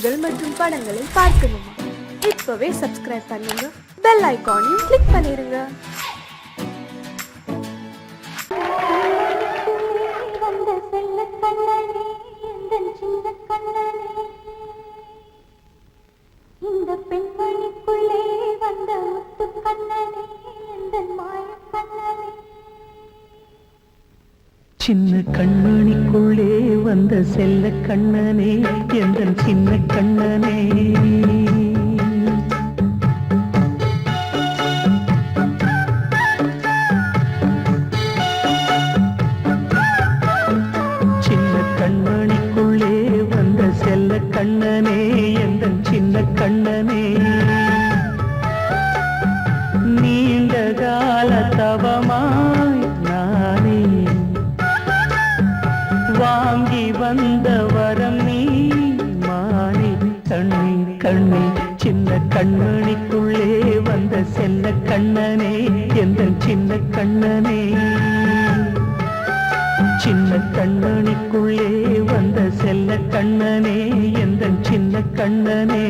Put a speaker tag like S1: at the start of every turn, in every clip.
S1: நிகழ்ச்சிகள் மற்றும் படங்களை பார்க்கணுமா? இப்பவே சப்ஸ்கிரைப் பண்ணுங்க, பெல் ஐகானையும் கிளிக் பண்ணிருங்க.
S2: இந்த பெண்மணிக்குள்ளே வந்த முத்து கண்ணனே, இந்த மாய கண்ணனே.
S3: சின்ன கண்மணிக்குள்ளே வந்த செல்ல கண்ணனே, எந்தன் சின்ன கண்ணனே. சின்ன கண்மணிக்குள்ளே வந்த செல்ல கண்ணனே, எந்தன் சின்ன கண்ணனே. நீண்ட கால தவமாய் நானே வாங்கி வந்த வரம் நீ மானே. கண்ணே கண்ணே, சின்ன கண்மணிக்குள்ளே வந்த செல்ல கண்ணனே, எந்தன் சின்ன கண்ணனே. சின்ன கண்மணிக்குள்ளே வந்த செல்ல கண்ணனே, எந்தன் சின்ன கண்ணனே.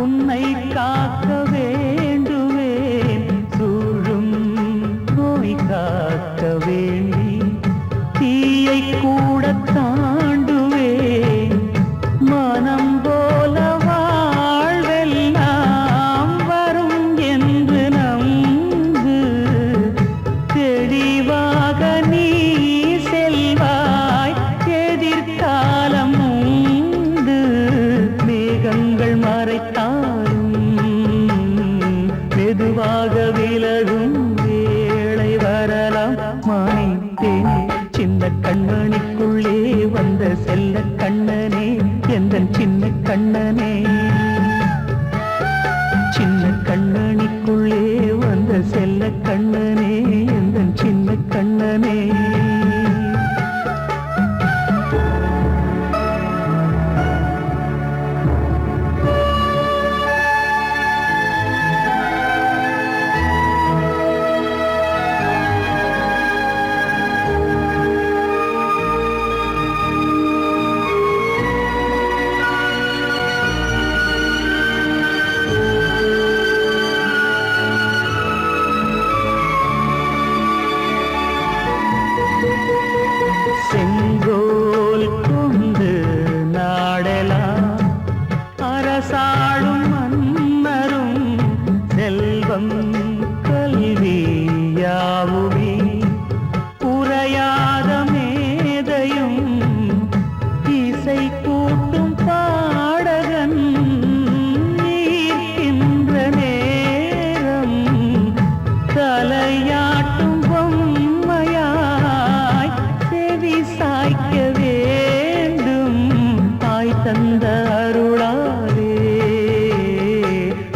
S3: உன்னை காக்க வேண்டுவேன், சூழும் நோய் காக்க வேண்டி தீயை கூட தாண்டுவேன். மனம் போல வாழ்வெல்லாம் வரும் என்று நம்பு, தெளிவாக நீ செல்வாய், எதிர்காலம் மேகங்கள் மறைத்தாலும் மெதுவாக விலகும் வேளை வரலாம். மானித்தேனே, சின்ன கண்மணிக்குள்ளே வந்த செல்ல கண்ணனே, எந்தன் சின்ன கண்ணனே. சின்ன கண்மணிக்குள்ளே வந்த செல்ல கண்ணனே, எந்தன் சின்ன கண்ணனே. செங்கோல் கொண்டு நாடெல்லாம் அரசாளும் மன்னரும், செல்வம் கல்வி யாவுமே உரையாத மேதையும், இசை கூட்டும் பாடகன் ஈர்க்கின்ற நேரம், தலையாட்டும் பொம்மையாய் செவி சாய்க்க வேண்டும். தாய் தந்த அருளாலே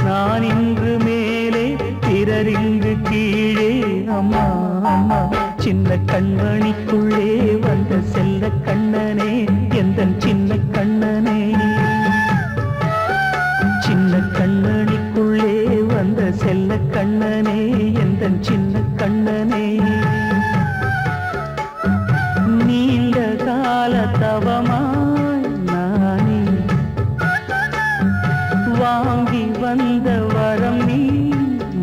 S3: நான் இன்று மேலே, பிறரிங்கு கீழே. அம்மா அம்மா, சின்ன கண்மணிக்குள்ளே வந்த செல்ல கண்ணனே, எந்தன் சின்ன கண்ணனே. சின்ன கண்மணிக்குள்ளே வந்த செல்ல கண்ணனே, எந்தன் சின்ன கண்ணனே. நீண்ட கால தவமாய் நானே வாங்கி வந்த வரம் நீ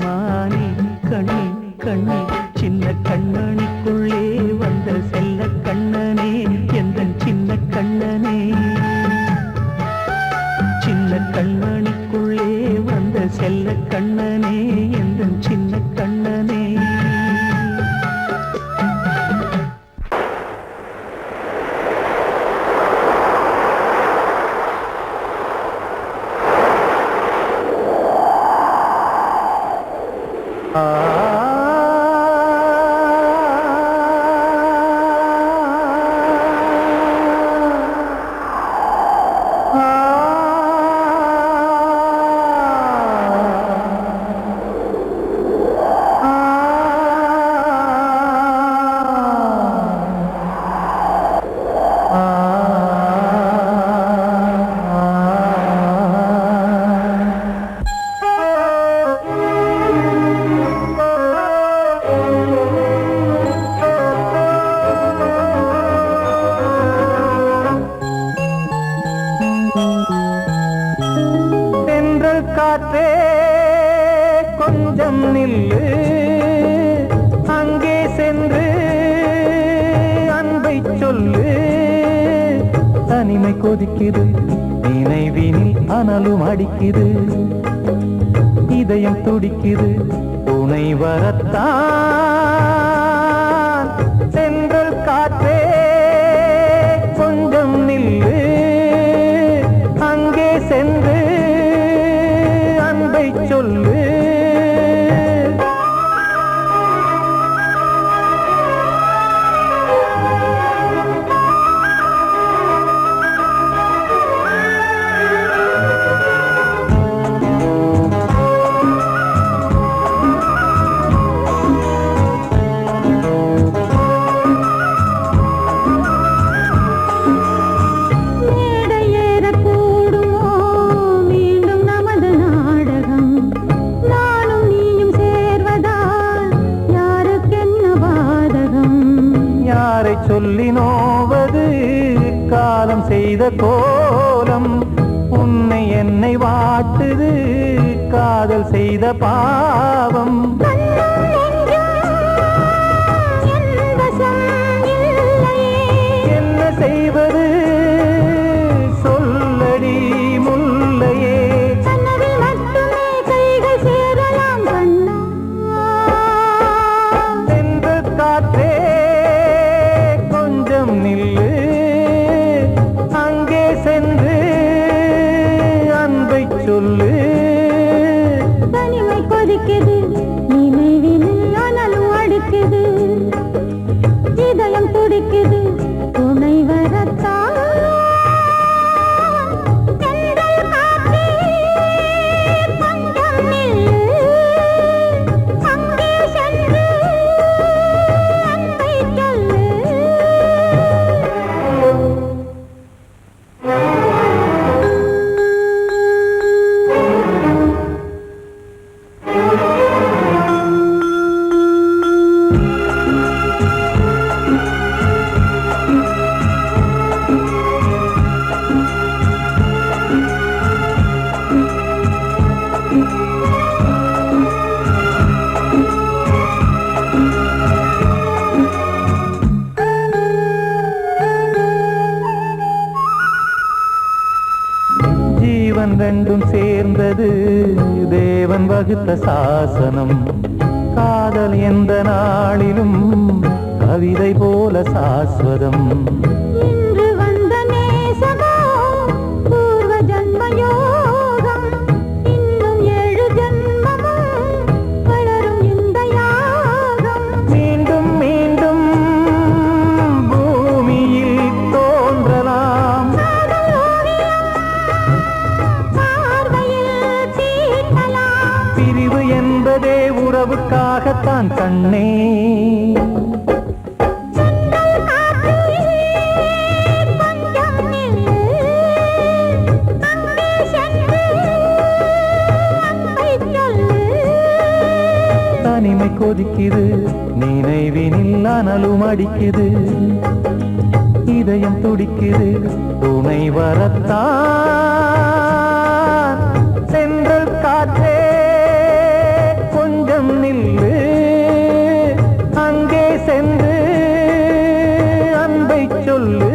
S3: மானே. கண்ணே கண்ணே, சின்ன கண்மணிக்குள்ளே வந்த செல்ல கண்ணனே, எந்தன் சின்ன கண்ணனே. காற்றே கொஞ்சம் நில்லு அங்கே சென்று அன்பை சொல்லு தனிமை கொதிக்குது நினைவினில் அனலும் அடிக்குது இதயம் துடிக்குது துணை வரத்தான் சென்றல் காற்றே கொஞ்சம் நில்லு அங்கே சென்று அன்பை சொல்லு சொல்லி நோவது காலம் செய்த கோலம் உன்னை என்னை வாட்டுது காதல் செய்த பாவம் என்ன செய்வது சொல்லடி முல்லையே சென்று காற்றே நில்லு அங்கே சென்று அன்பை சொல்லு
S2: தனிமை கொதிக்குது நினைவினில் அனலும் அடிக்குது இதயம் துடிக்குது துணை வரத்தான் ஜீவன் ரெண்டும் சேர்ந்தது தேவன் வகுத்த சாசனம் காதல் எந்த நாளிலும் கவிதை போல சாஸ்வதம் இன்று வந்த நேசமோ பூர்வ ஜன்ம யோகம் இன்னும் 7 ஜன்மமும் வளரும் இந்த யாகம்
S3: மீண்டும் மீண்டும் பூமியில் தோன்றலாம் பிரிவு என்பதே உறவுக்காகத்தான் கண்ணே தனிமை கொதிக்குது நினைவினில் அனலும் அடிக்குது இதயம் துடிக்குது துணை வரத்தான் சென்றல் காற்றே கொஞ்சம் நில்லு அங்கே சென்று அன்பை சொல்லு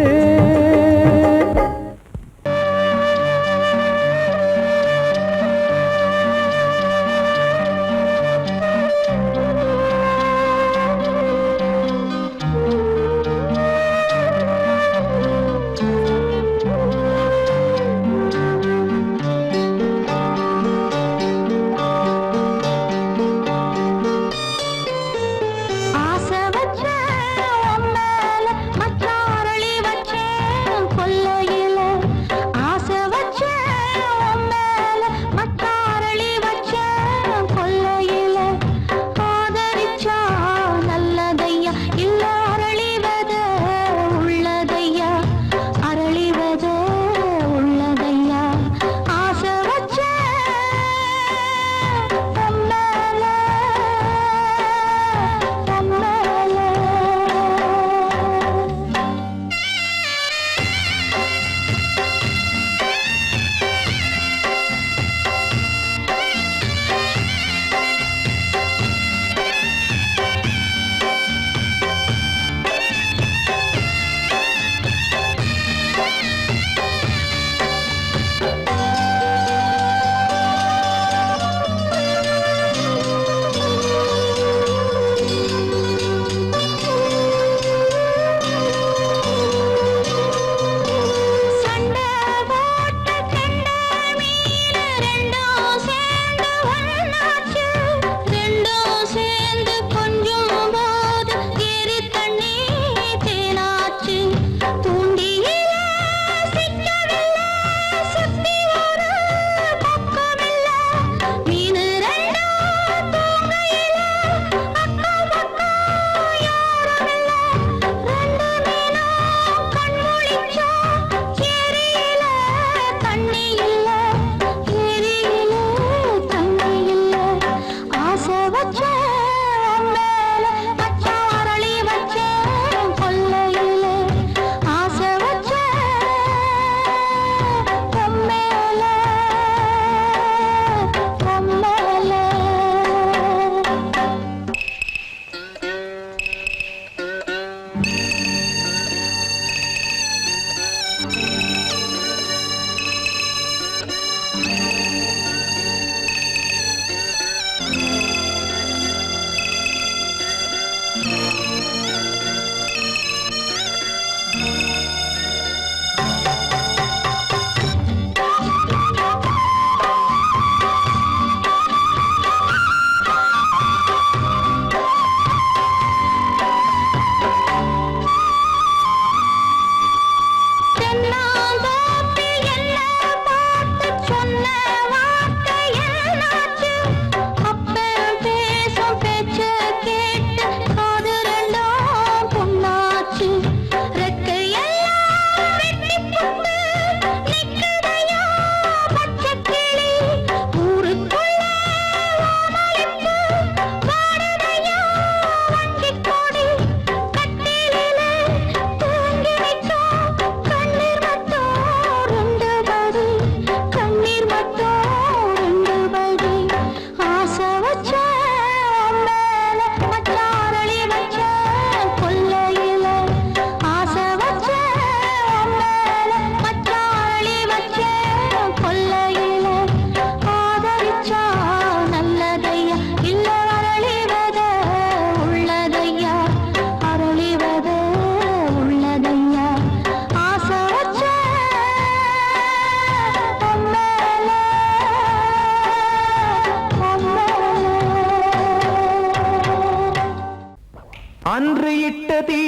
S2: தீ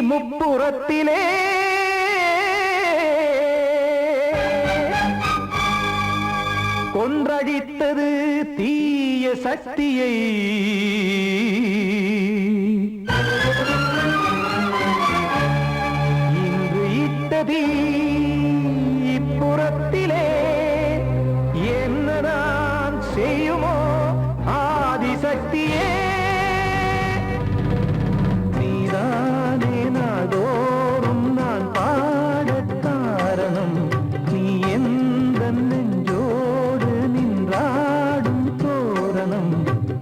S2: முப்புறத்திலே கொன்றடித்தது தீய சக்தியை இன்று இட்ட தீ இப்புறத்திலே என்ன நான் செய்யுமோ ஆதிசக்தியே நீதானே நாடோறும் நான் பாடக் காரணம் நீ எந்த நெஞ்சோடு நின்றாடும் தோரணம்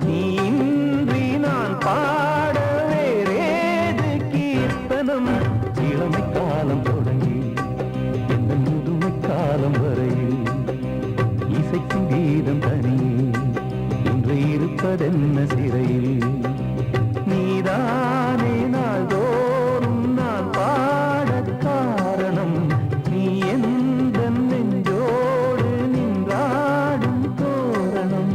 S2: நீ இன்றி நான் பாட வேறேது கீர்த்தனம் இளமை காலம் தொடங்கி எந்த முதுமை காலம் வரையில் இசைக்கும் கீதம் தனியே இன்று இருப்பதென்ன சிறையில் நீதானே நாள்தோறும் நான் பாடக் காரணம் நீ எந்த நெஞ்சோடு நின்றாடும் தோரணம்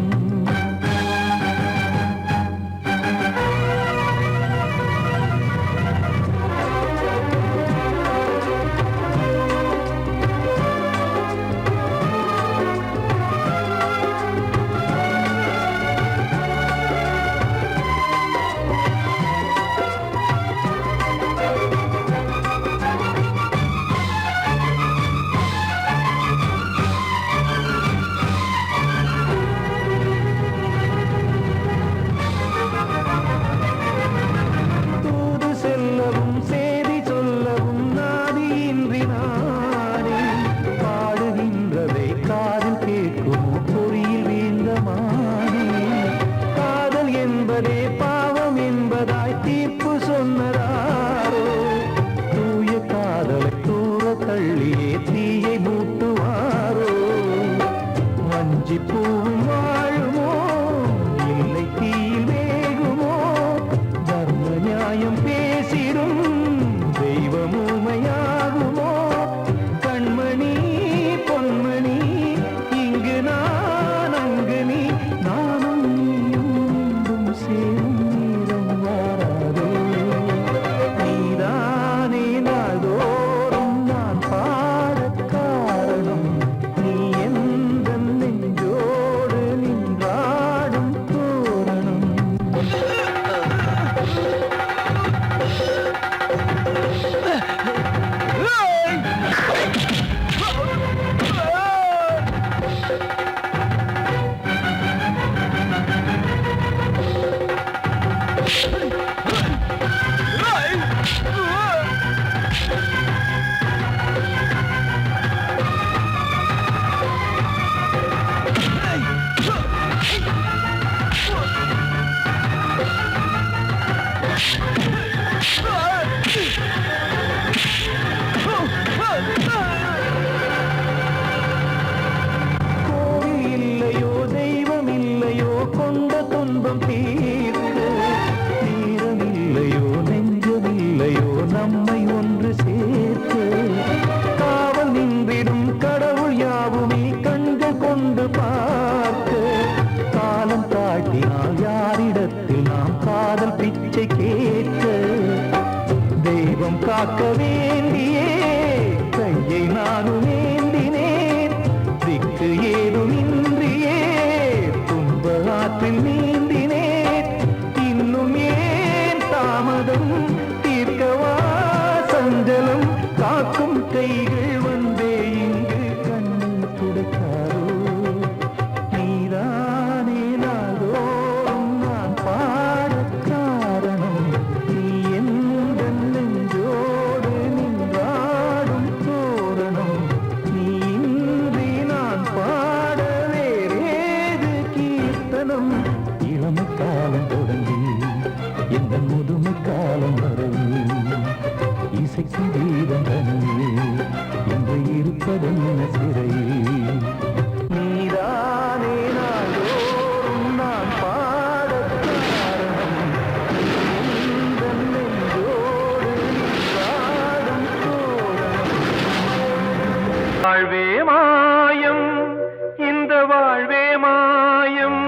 S2: தூது செல்லவும் சேதி சொல்லவும் நாதியின்றி நானே பாடுகின்றதை காதில் கேட்கும் பொறியில் வீழ்ந்த மானே காதல் என்பதே பாவம் என்பதாய் தீர்ப்பு சொன்னதாரோ தூய காதலை தூர தள்ளியே தீயை மூட்டுவாரோ வஞ்சி பூவும் வாழுமோ இல்லை தீயில் வேகுமோ தர்ம நியாயம் பேசிடும் தெய்வம் ஊமையாகுமோ கண்மணி பொன்மணி இங்கு நான் அங்கு நீ நானும் நீயும் மீண்டும் சேரும் நேரம் வாராதோ நீதானே நாள்தோறும் நான் பாடக் காரணம் நீ எந்த நெஞ்சோடு நின்றாடும் தோரணம் கோவில் இல்லையோ தெய்வம் இல்லையோ கொண்ட துன்பம் தீர்க்க நேரம் இல்லையோ நெஞ்சம் இல்லையோ நம்மை ஒன்று சேர்க்க காவல் நின்றிடும் கடவுள் யாவுமே கண்கள் கொண்டு பார்க்க காலம் தாட்டினால் யாரிடத்தில் நாம் காதல் பிச்சை கேட்க தெய்வம் காக்க வேண்டியே கையை நானும் ஏந்தினேன் திக்கு ஏதுமின்றியே துன்ப ஆற்றில் நீந்தினேன் இன்னும் ஏன் தாமதம் தீர்க்கவா சஞ்சலம் காக்கும் கைகள் வந்தே இங்கு கண்ணை துடைக்காரோ நீதானே நாள்தோறும் நான் பாடக் காரணம் நீ எந்த நெஞ்சோடு நின்றாடும் தோரணம் நீ இன்றி நான் பாட வேறேது கீர்த்தனம் இளமை காலம் தொடங்கி எந்த முதுமை காலம் வரையில் இசைக்கும் கீதம் தனியே இன்று இருப்பதென்ன சிறையில் நீதானே நாள்தோறும் நான் பாடக் காரணம் எந்த நெஞ்சோடு நின்றாடும் தோரணம் வாழ்வே மாயம் இந்த வாழ்வே மாயம்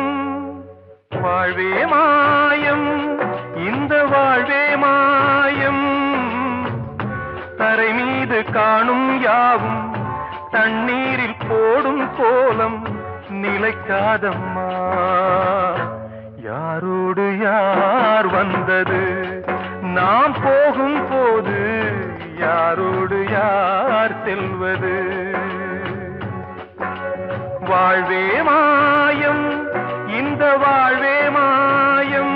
S2: வாழ்வே மாயம் இந்த வாழ்வே மாயம் காணும் யாவும் தண்ணீரில் போடும் கோலம் நிலைக்காதம்மா. யாரோடு யார் வந்தது நாம் போகும் போது, யாரோடு யார் செல்வது? வாழ்வே மாயம், இந்த வாழ்வே மாயம்.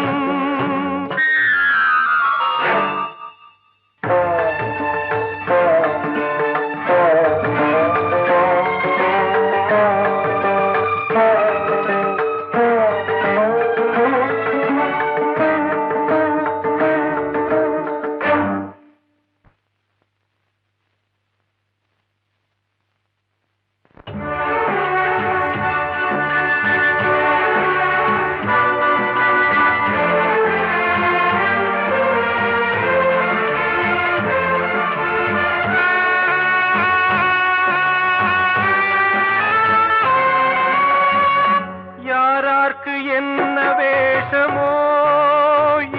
S2: என்ன வேஷமோ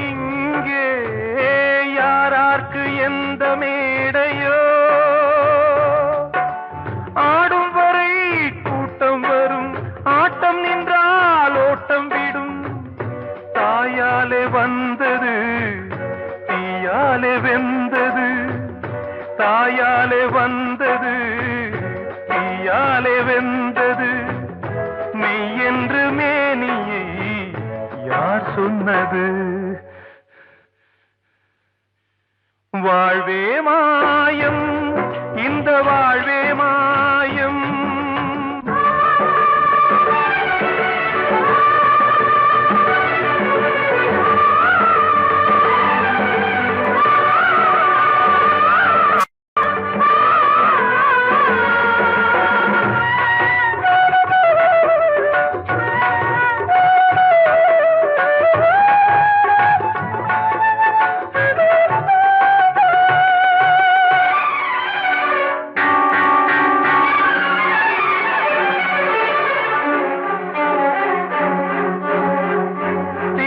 S2: இங்கே, யாரார்க்கு எந்த மேடையோ, ஆடும் வரை கூட்டம் வரும், ஆட்டம் நின்றால் ஓட்டம் விடும். தாயாலே வந்தது தீயாலே வெந்தது, தாயாலே வந்தது தீயாலே வெந்தது. மெய் என்று மேனியை யார் சொன்னது? வாழ்வே மாயம், இந்த வாழ்வே மாயம்.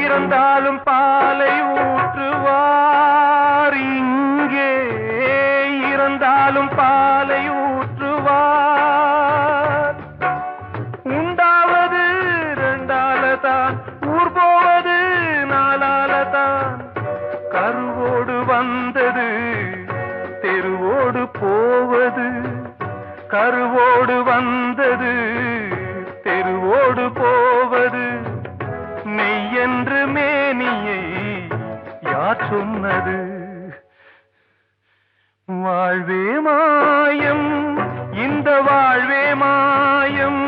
S2: இறந்தாலும் பாலை ஊற்றுவார் இங்கே, இறந்தாலும் பாலை ஊற்றுவார். உண்டாவது ரெண்டாலதான், ஊர் போவது நாலாலதான். கருவோடு வந்தது தெருவோடு போவது, கருவோடு வந்தது தெருவோடு போவது. மெய் என்று மேனியை யார் சொன்னது? வாழ்வே மாயம், இந்த வாழ்வே மாயம்.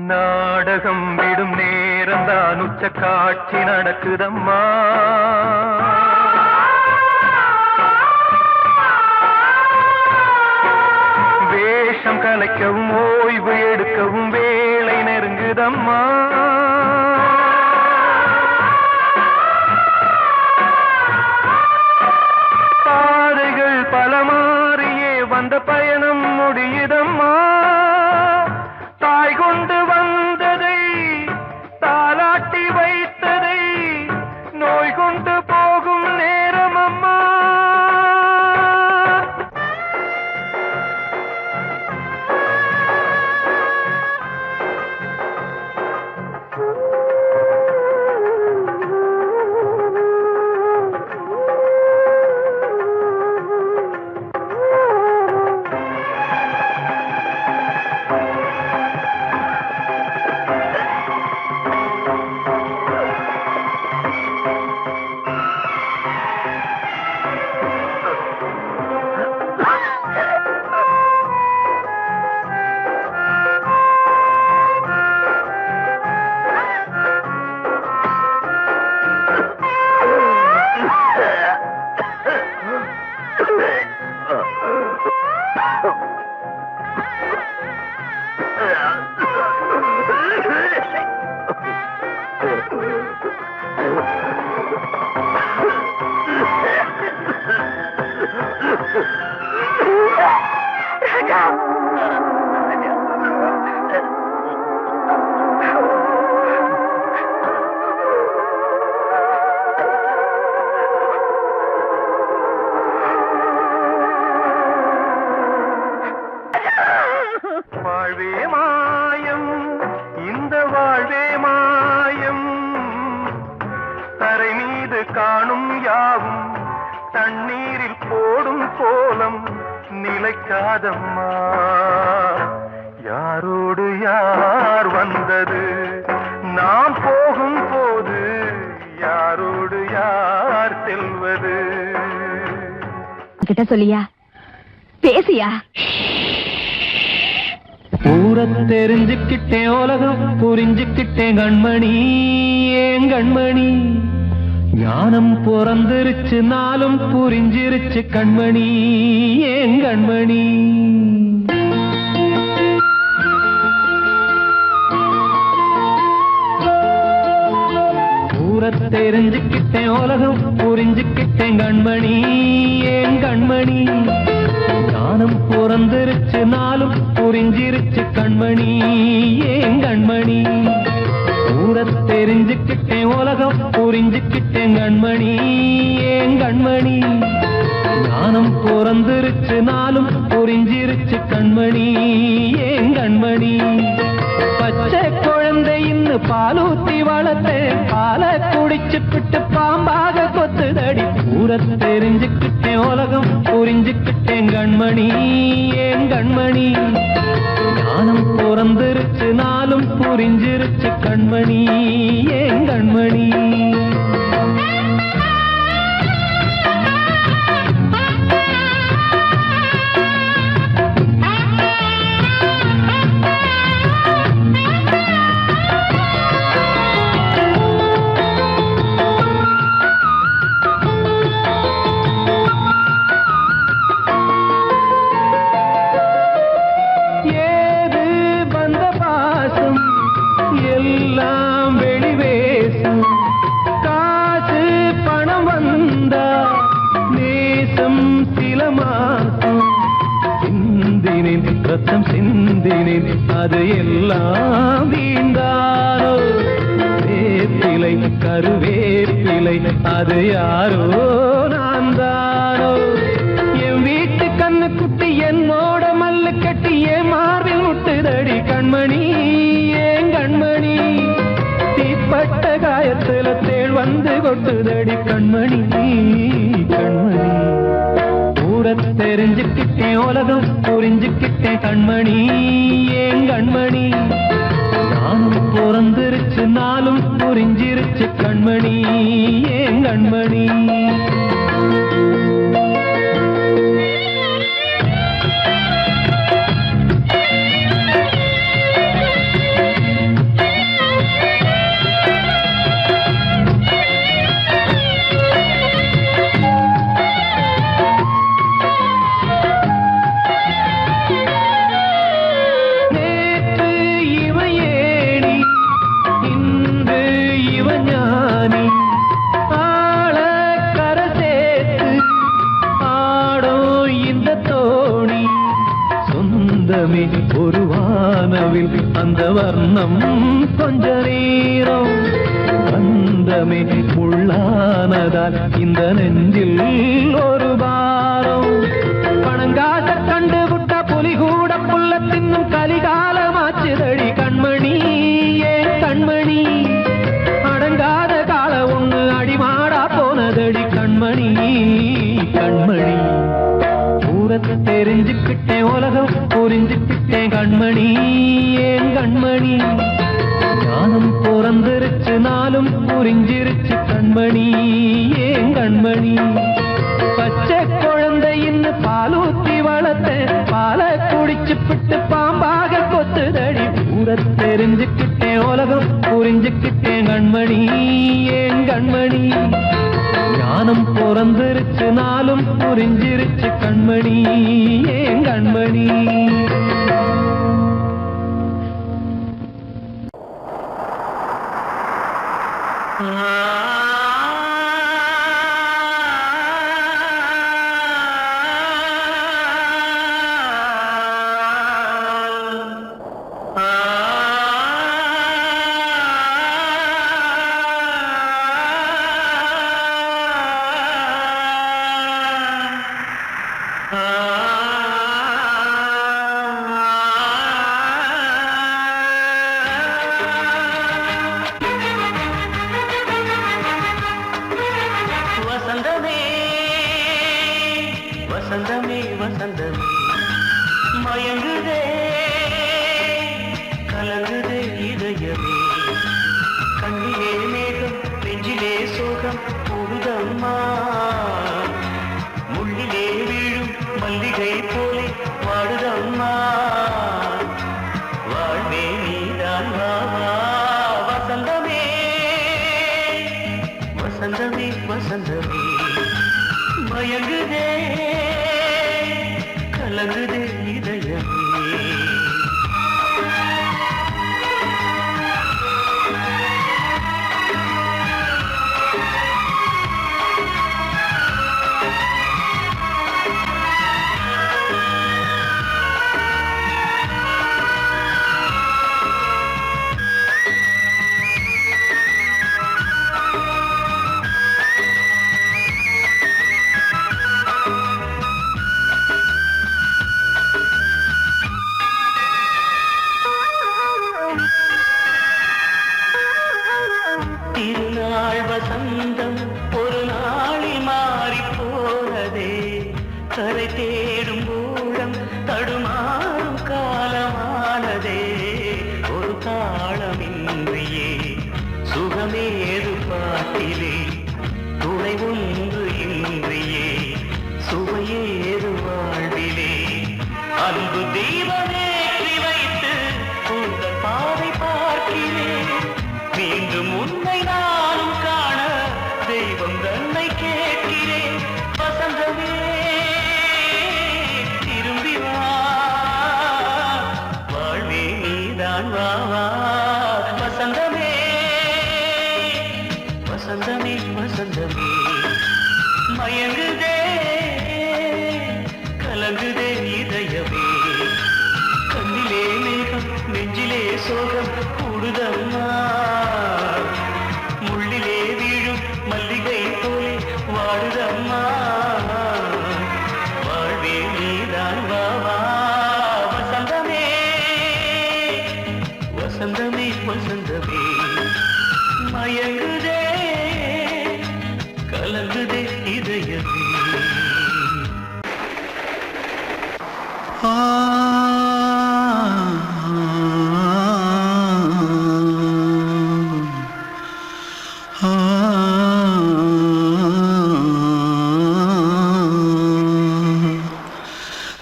S2: நாடகம் விடும் நேரம் தான் உச்ச காட்சி நடக்குதம்மா. வேஷம் கலைக்கவும் ஓய்வு எடுக்கவும் வேளை நெருங்குதம்மா. பாதைகள் பல மாறியே வந்த பயணம் முடியுதம்மா. தாய் கொண்டு வந்ததை தாலாட்டி வைத்ததை நோய் கொண்டு போகும் நேரம் அம்மா. நிலைக்காதம்மா. யாரோடு யார் வந்தது நாம் போகும் போது, யாரோடு யார் செல்வது?
S4: கிட்ட சொல்லியா பேசியா?
S3: ஊர தெரிஞ்சுக்கிட்டேன், உலகம் புரிஞ்சுக்கிட்டேன் கண்மணி, ஏன் கண்மணி. ஞானம் பிறந்திருச்சு, நாளும் புரிஞ்சிருச்சு கண்மணி, ஏன் கண்மணி. ஊர தெரிஞ்சுக்கிட்டேன், உலகம் புரிஞ்சுக்கிட்டேன் கண்மணி, ஏன் கண்மணி. ஞானம் பிறந்திருச்சு, நாளும் புரிஞ்சிருச்சு கண்மணி, ஏன் கண்மணி. ஊர தெரிஞ்சுக்கிட்டேன், உலகம் புரிஞ்சுக்கிட்டேன் கண்மணி, ஏன் கண்மணி. ஞானம் பிறந்திருச்சு, நாளும் புரிஞ்சிருச்சு கண்மணி, ஏன் கண்மணி. பச்சை குழந்தை இன்னும் பாலூத்தி வளர்த்தேன், பாலை குடிச்சு பிட்டு பாம்பாக கொத்துதடி. ஊர தெரிஞ்சுக்கிட்டேன், உலகம் புரிஞ்சுக்கிட்டேன் கண்மணி, ஏன் கண்மணி. ஞானம் பிறந்திருச்சு, நாளும் புரிஞ்சிருச்சு கண்மணி, ஏன் கண்மணி. ரத்தம் சிந்தினேன், அது எல்லாம் வீண்டாரோ. வேப்பிலை கருவேப்பிலை, அது யாரோ நான் தானோ. என் வீட்டு கண்ணு குட்டி என்னோட மல்லு கட்டி என் மார்பில் முட்டுதடி கண்மணி, ஏன் கண்மணி. தீப்பட்ட காயத்துல தேள் வந்து கொட்டுதடி கண்மணி, கண்மணி. ஊர தெரிஞ்சுக்கிட்டேன், உலகம் புரிஞ்சுக்கிட்டேன் கண்மணி, ஏன் கண்மணி. ஞானம் பிறந்திருச்சு, நாளும் புரிஞ்சிருச்சு கண்மணி, ஏன் கண்மணி. ஒரு வானவில் அந்த வர்ணம் கொஞ்ச நேரம் வந்தமே உள்ளானதால் இந்த நெஞ்சில் ஒரு பாரம். பணங்காட்ட கண்டு விட்ட புலி கூட புல்ல தின்னும் கலிகாலமாச்சுதடி கண்மணி, ஏன் கண்மணி. அடங்காத கால ஒண்ணு அடிமாடா போனதடி கண்மணி, கண்மணி. தெரிஞ்சுக்கிட்டேன், உலகம் புரிஞ்சுக்கிட்டேன் கண்மணி, ஏன் கண்மணி. ஞானம் பிறந்திருச்சு, நாளும் புரிஞ்சிருச்சு கண்மணி, ஏன் கண்மணி. பச்சை குழந்தை இன்னும் பாலூத்தி வளர்த்தேன், பாலை குடிச்சு பிட்டு பாம்பாக கொத்துதடி. ஊர தெரிஞ்சுக்கிட்டேன், உலகம் புரிஞ்சுக்கிட்டேன் கண்மணி, ஏன் கண்மணி. ஞானம் பிறந்திருச்சு, நாளும் புரிஞ்சிருச்சு கண்மணி, ஏன் கண்மணி.
S2: வசந்தமே வசந்தமே மயங்குதே கலங்குதே இதயமே திருநாள் வசந்தம் ஒரு நாளில் மாறி போனதே கரை தேடும் ஊழம் தடுமாறும் காலமானதே ஒரு தாளமின்றியே சுகமேது பாட்டிலே துணை ஒன்று இன்றியே சுவையேது வாழ்விலே அன்பு தீபமேற்றி வைத்து உங்கள் பாதை பார்க்கிறேன் மீண்டும் உன்னை நானும் காண தெய்வம் தன்னை கேட்கிறேன் வசந்தமே திரும்பி வா வாழ்வே நீதான் வா வசந்தமே வசந்தமே வசந்தமே மயங்குதே கலங்குதே இதயமே கண்ணிலே மேகம் நெஞ்சிலே சோகம் கூடுதம்மா முள்ளிலே வீழும் மல்லிகை போலே வாடுதம்மா வாழ்வே நீதான் வா வசந்தமே வசந்தமே வசந்தமே மயங்குதே கலங்குதே இதயமே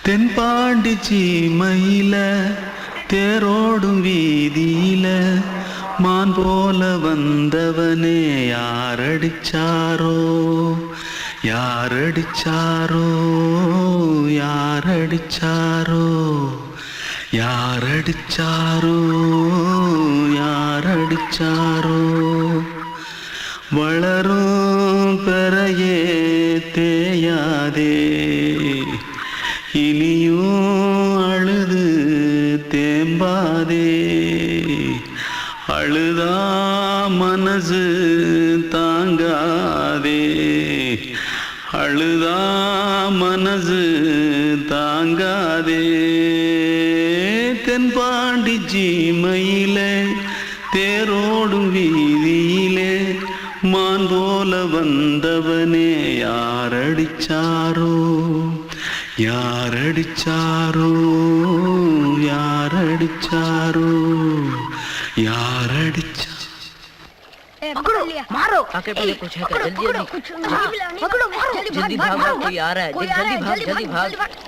S5: தென்பாண்டி சீமையில தேரோடும் வீதியில மான் போல வந்தவனே யாரடிச்சாரோ யாரடிச்சாரோ யாரடிச்சாரோ யாரடிச்சாரோ யாரடிச்சாரோ வளரும் பெறையே தேயாதே இனியும் அழுது தேம்பாதே அழுதா மனசு தாங்காதே அழுதா மனசு தாங்காதே தென்பாண்டி சீமையிலே தேரோடும் வீதியிலே மான் போல வந்தவனே யாரடிச்சாரோ யாரடிச்சாரோ யாரடிச்சாரோ யாரடிச்சா
S4: पकड़ो मारो
S6: आके पहले कुछ है क्या जल्दी जल्दी
S4: पकड़ो मारो
S6: जल्दी भाग कोई आ रहा है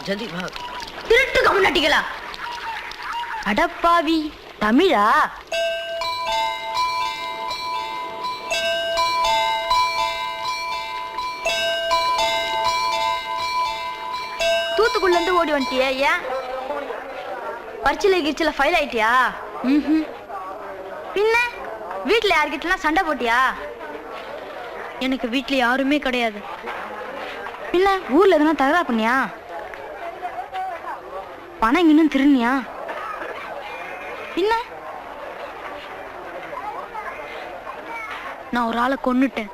S6: जल्दी भाग
S4: திருட்டு கம்யூனிட்டிகளா அடப்பாவி தமிழா தூத்துக்குள்ள இருந்து ஓடி வந்துட்டியா ஏன் பரிச்சையில கிரிச்சில ஃபைல் ஆயிட்டியா பின்ன வீட்டுல யார்கிட்டலாம் சண்டை போட்டியா எனக்கு வீட்டுல யாருமே கிடையாது பின்ன ஊர்ல எதுனா தகராறு பண்ணியா பணம் இன்னும் திருநியா பின்ன நான் ஒரு ஆளை கொன்னுட்டேன்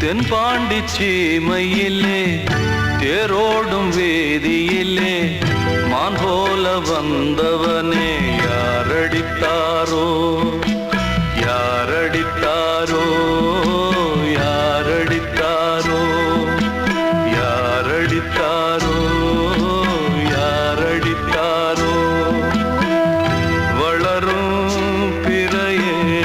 S5: தென்பாண்டி சீமையிலே தேரோடும் வேதியிலே மான் போல வந்தவனே யாரடித்தாரோ யாரடித்தாரோ யாரடித்தாரோ யாரடித்தாரோ யாரடித்தாரோ வளரும் பிறையே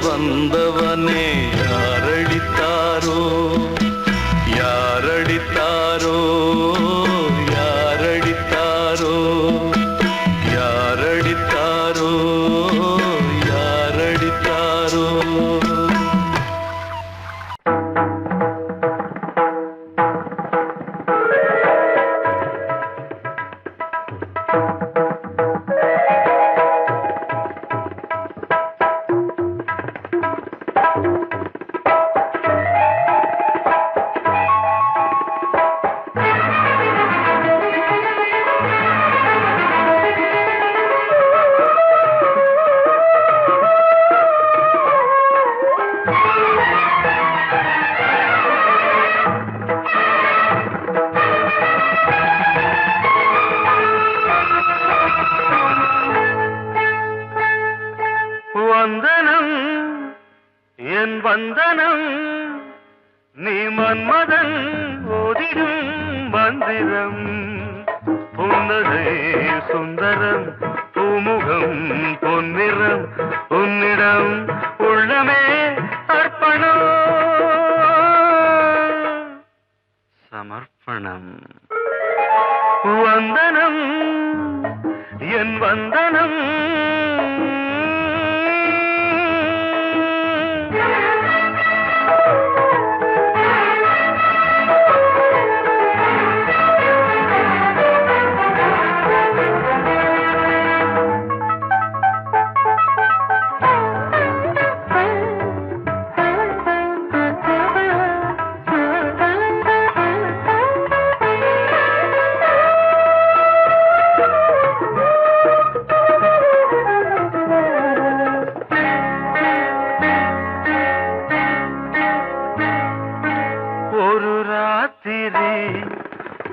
S5: வந்தவனே யாரடித்தாரோ யாரடித்தாரோ யாரடித்தாரோ யாரடித்தாரோ யாரடித்தாரோ
S2: வந்தனம் என் வந்தனம் நீ மன்மதன் ஓதிடும் மந்திரம் புன்னகை சுந்தரம் பூமுகம் பொன்னிறம் உன்னிடம் உள்ளமே அர்ப்பணம் சமர்ப்பணம் வந்தனம் என் வந்தனம்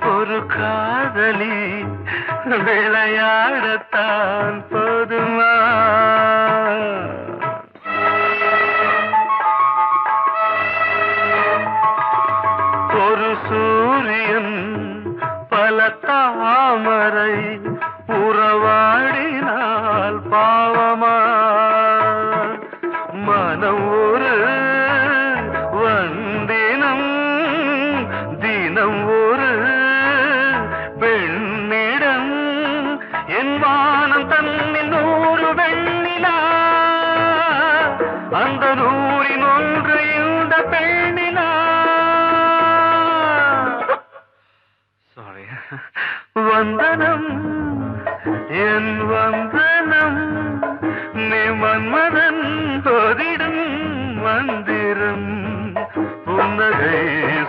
S2: ஒரு காதலி விளையாடத்தான் போதுமா ஒரு சூரியன் பல தாமரை உறவாடினால் பாவமா மனம் ஒரு வந்தினம் தினம் ஒரு பெண்ணிடம் என் வானம் தன்னில் 100 வெண்ணிலா அந்த 100ன் ஒன்று இந்த பெண்ணிலா சாரி வந்தனம் என் வந்தனம் நீ மன்மதன் போதிடும் மந்திரம் புன்னகை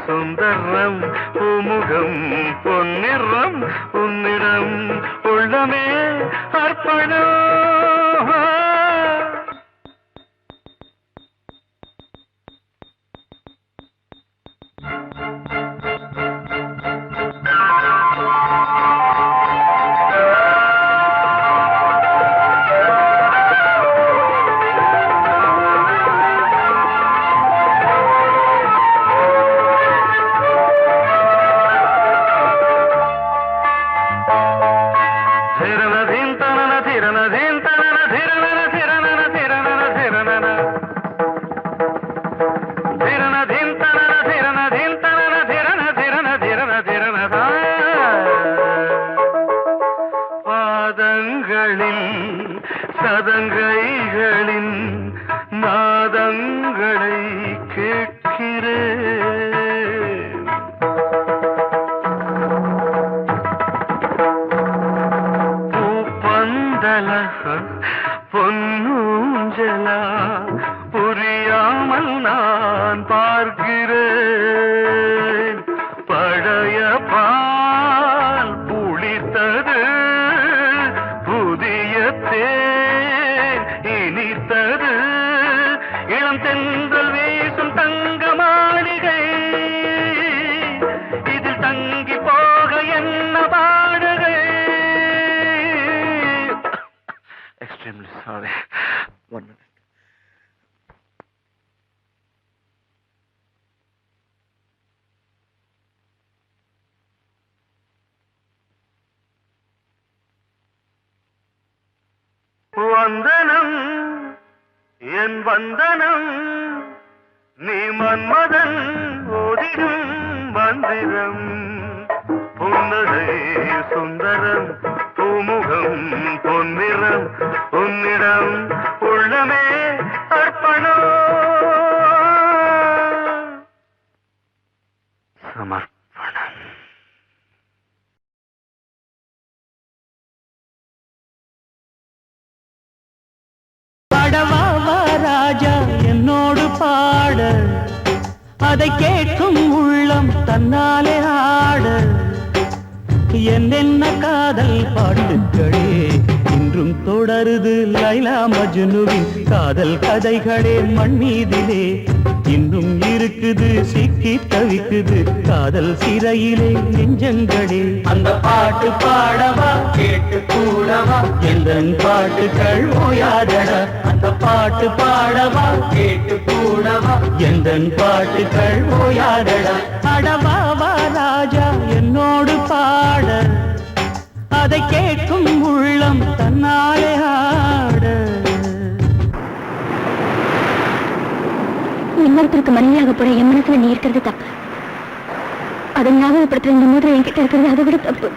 S2: சுந்தரம் பூமுகம் பொன்னிறம் உன்னிடம் உள்ளமே அர்ப்பணம் சதங்கைகளின் நாதங்களை கேட்கிறேன் பூப்பந்தல பொன்னூஞ்சலா புரியாமல் நான் பார்க்கிறேன் பழைய பால் புளித்தது புதிய தேன் இனித்தது இளம் தென்றல் வீசும் தங்க மாளிகை இதில் தங்கி போக என்ன பாடுகை எக்ஸ்ட்ரீம்லி சாரி ஒன் மினிட் வந்தனம் என் வந்தனம் நீ மன்மதன் ஓதிடும் மந்திரம் புன்னகை சுந்தரம் பூமுகம் பொன்னிறம் உன்னிடம் உள்ளமே அர்ப்பணம் சமர்ப்பணம்.
S3: பாடவா ராஜா என்னோடு பாட, அதை கேட்கும் உள்ளம் தன்னாலே ஆட, என்னென்ன காதல் பாட்டுகளே இன்றும் தொடருது லைலா மஜ்னுவின் காதல் கதைகளே மண்ணீதிலே இன்னும் இருக்குது சிக்கி தவிக்குது காதல் சிறையிலே நெஞ்சங்களே. அந்த பாட்டு பாடவா கேட்டு கூடவா எந்தன் பாட்டுகள் ஓயாதடா. அந்த பாட்டு பாடவா கேட்டு கூடவா எந்தன் பாட்டுகள் ஓயாதடா. அடவாவா ராஜா என்னோடு பாட, அதை கேட்கும் உள்ளம் தன்னாலே ஆட.
S4: இன்னொருத்தருக்கு மனைவியாக போற என் மனசுல நீ இருக்கிறது தப்பு. அதை ஞாபகப்படுத்துற இந்த மூதிரை என்கிட்ட இருக்கிறது அதை விட தப்பு.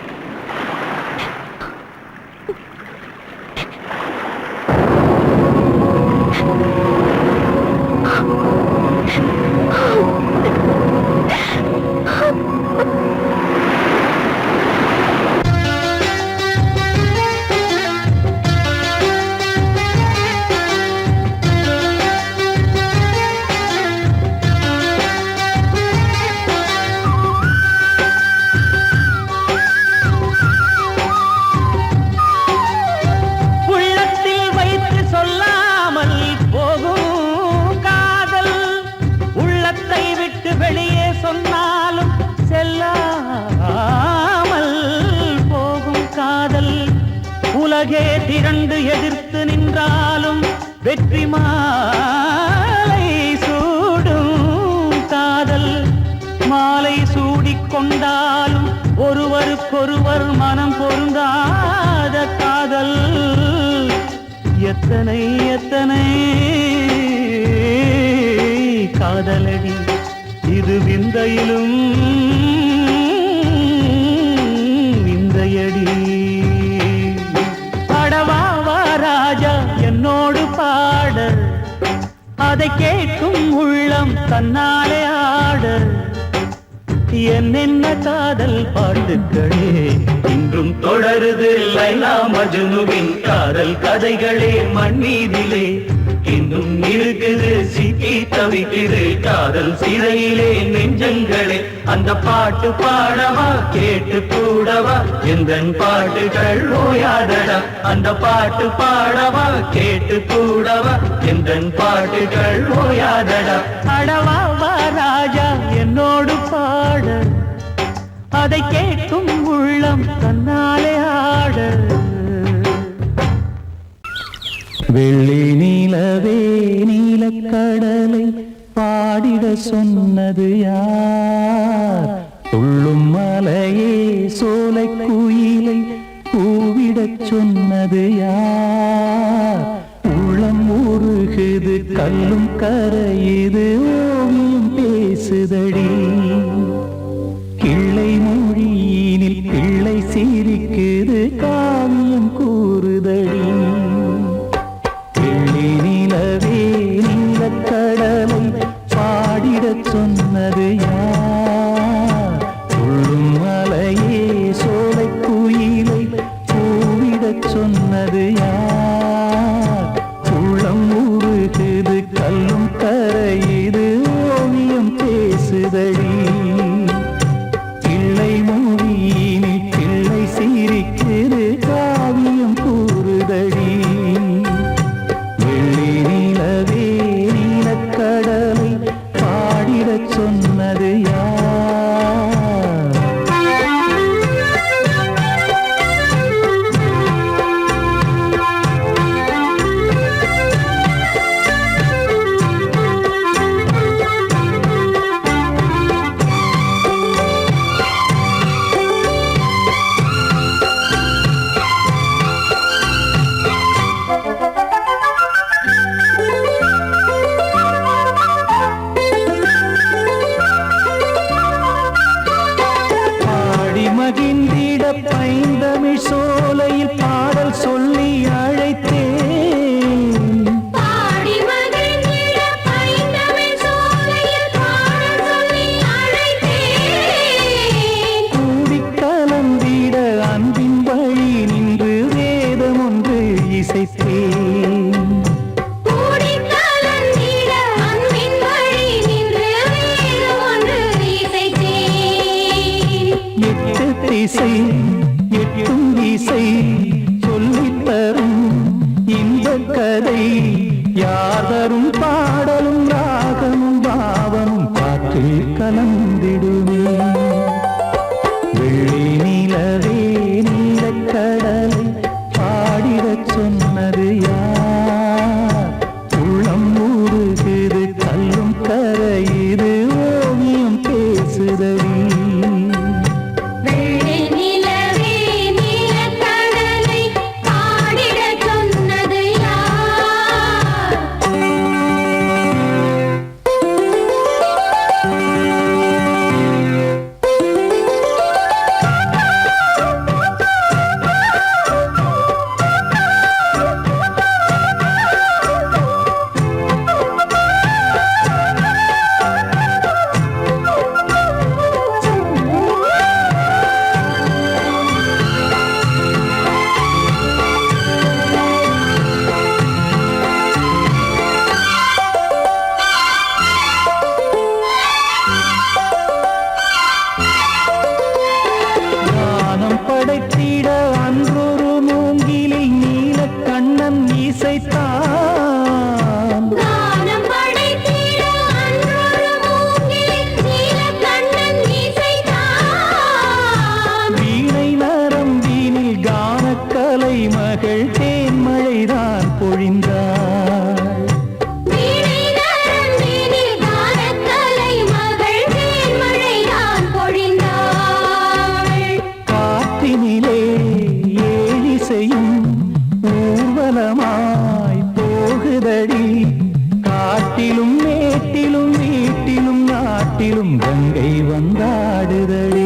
S3: வெளியே சொன்னாலும் செல்லாமல் போகும் காதல். உலகே திரண்டு எதிர்த்து நின்றாலும் வெற்றி மாலை சூடும் காதல். மாலை சூடிக்கொண்டாலும் ஒருவருக்கொருவர் மனம் பொருந்தாத காதல். எத்தனை எத்தனை காதலடி இது விந்தையிலும் விந்தையடி. பாடவாவா ராஜா என்னோடு பாட, அதை கேட்கும் உள்ளம் தன்னாலே ஆட. என்னென்ன காதல் பாட்டுகளே இன்றும் தொடருது லைலா மஜ்னுவின் காதல் கதைகளே மண்ணீதிலே இன்னும் இருக்குது சிக்கி தவிக்குது காதல் சிறையிலே நெஞ்சங்களே. அந்த பாட்டு பாடவா கேட்டு கூடவா எந்தன் பாட்டுகள் ஓயாதடா. அந்த பாட்டு பாடவா கேட்டு கூடவா எந்தன் பாட்டுகள் ஓயாதடா. அடவாவா ராஜா என்னோடு பாட, அதை கேட்கும் உள்ளம் தன்னாலே ஆட. வெள்ளி நீலவே நீலக்கடலை பாடிட சொன்னது யார்? துள்ளும் மலையே சோலை குயிலை பூவிடச் சொன்னது யார்? உள்ளம் உருகுது கல்லும் கரையுது ஓவியம் பேசுதடி. கிள்ளை மொழியினில் பிள்ளை சிரிக்குது காவியம் கூறுதடி. நிலவே நீலக்கடலை பாடிடச் சொன்னது யார்? துள்ளும் மலையே சோலை குயிலை பூவிடச் சொன்னது யார்? உள்ளம் உருகுது கல்லும் கரையுது ஓவியம் பேசுதடி. கிள்ளை மொழியினில் பிள்ளை சிரிக்குது காவியம் கூறுதடி. கடலை பாடிடச் திசை எட்டும் இசை சொல்லித்தரும் இந்த கதை யாதரும் பாடலும் ராகமும் பாவமும் காற்றில் கலந்திடுமே வெள்ளி நிலவே நீலக்கடலை பாடிடச் சொன்னது யார் உள்ளம் ஊறுகிறது கல்லும் கரையுது ஓவியம் பேசுதடி படைத்திட அன்றொரு மூங்கிலில் நீலக்கண்ணன் இசைத்தான் வீணை நரம்பினில் கானக்கலை மகள் தேன்மழைதான் பொழிந்தார் ஊர்வலமாய் போகுதடி காட்டிலும் மேட்டிலும் வீட்டிலும் நாட்டிலும் கங்கை வந்தாடுதடி